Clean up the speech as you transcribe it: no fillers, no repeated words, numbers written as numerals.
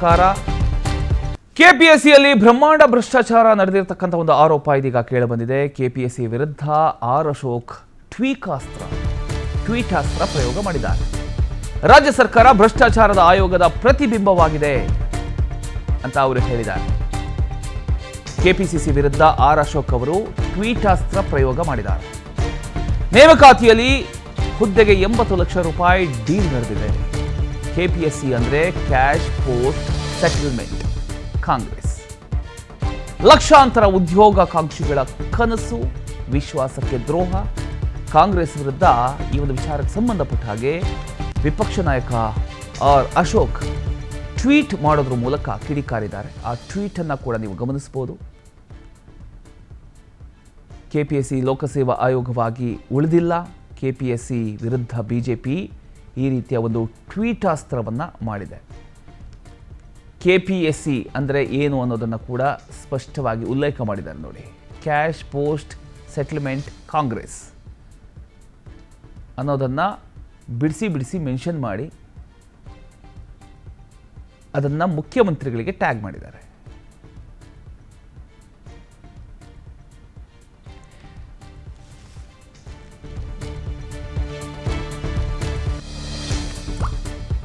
ಸರ್ಕಾರ ಕೆಪಿಎಸ್ಸಿಯಲ್ಲಿ ಬ್ರಹ್ಮಾಂಡ ಭ್ರಷ್ಟಾಚಾರ ನಡೆದಿರತಕ್ಕಂಥ ಒಂದು ಆರೋಪ ಇದೀಗ ಕೇಳಿಬಂದಿದೆ. ಕೆಪಿಎಸ್ಸಿ ವಿರುದ್ಧ ಆರ್ ಅಶೋಕ್ ಟ್ವೀಟಾಸ್ತ್ರ ಪ್ರಯೋಗ ಮಾಡಿದ್ದಾರೆ. ರಾಜ್ಯ ಸರ್ಕಾರ ಭ್ರಷ್ಟಾಚಾರದ ಆಯೋಗದ ಪ್ರತಿಬಿಂಬವಾಗಿದೆ ಅಂತ ಅವರು ಹೇಳಿದ್ದಾರೆ. ಕೆಪಿಸಿಸಿ ವಿರುದ್ಧ ಆರ್ ಅಶೋಕ್ ಅವರು ಟ್ವೀಟಾಸ್ತ್ರ ಪ್ರಯೋಗ ಮಾಡಿದ್ದಾರೆ. ನೇಮಕಾತಿಯಲ್ಲಿ ಹುದ್ದೆಗೆ 80 ಲಕ್ಷ ರೂಪಾಯಿ ಡೀಲ್ ನಡೆದಿದೆ. ಕೆಪಿಎಸ್ಸಿ ಅಂದರೆ ಕ್ಯಾಶ್ ಪೋಸ್ಟ್ ಸೆಟಲ್ಮೆಂಟ್. ಕಾಂಗ್ರೆಸ್ ಲಕ್ಷಾಂತರ ಉದ್ಯೋಗಾಕಾಂಕ್ಷಿಗಳ ಕನಸು, ವಿಶ್ವಾಸಕ್ಕೆ ದ್ರೋಹ. ಕಾಂಗ್ರೆಸ್ ವಿರುದ್ಧ ಈ ಒಂದು ವಿಚಾರಕ್ಕೆ ಸಂಬಂಧಪಟ್ಟ ಹಾಗೆ ವಿಪಕ್ಷ ನಾಯಕ ಆರ್ ಅಶೋಕ್ ಟ್ವೀಟ್ ಮಾಡೋದ್ರ ಮೂಲಕ ಕಿಡಿಕಾರಿದ್ದಾರೆ. ಆ ಟ್ವೀಟ್ ಅನ್ನು ಕೂಡ ನೀವು ಗಮನಿಸಬಹುದು. ಕೆಪಿಎಸ್ಸಿ ಲೋಕಸೇವಾ ಆಯೋಗವಾಗಿ ಉಳಿದಿಲ್ಲ. ಕೆಪಿಎಸ್ಸಿ ವಿರುದ್ಧ ಬಿಜೆಪಿ ಈ ರೀತಿಯ ಒಂದು ಟ್ವೀಟಾಸ್ತ್ರವನ್ನು ಮಾಡಿದೆ. ಕೆಪಿಎಸ್ಸಿ ಅಂದರೆ ಏನು ಅನ್ನೋದನ್ನು ಕೂಡ ಸ್ಪಷ್ಟವಾಗಿ ಉಲ್ಲೇಖ ಮಾಡಿದ್ದಾರೆ ನೋಡಿ. ಕ್ಯಾಶ್ ಪೋಸ್ಟ್ ಸೆಟಲ್ಮೆಂಟ್ ಕಾಂಗ್ರೆಸ್ ಅನ್ನೋದನ್ನು ಬಿಡಿಸಿ ಮೆನ್ಷನ್ ಮಾಡಿ ಅದನ್ನು ಮುಖ್ಯಮಂತ್ರಿಗಳಿಗೆ ಟ್ಯಾಗ್ ಮಾಡಿದ್ದಾರೆ.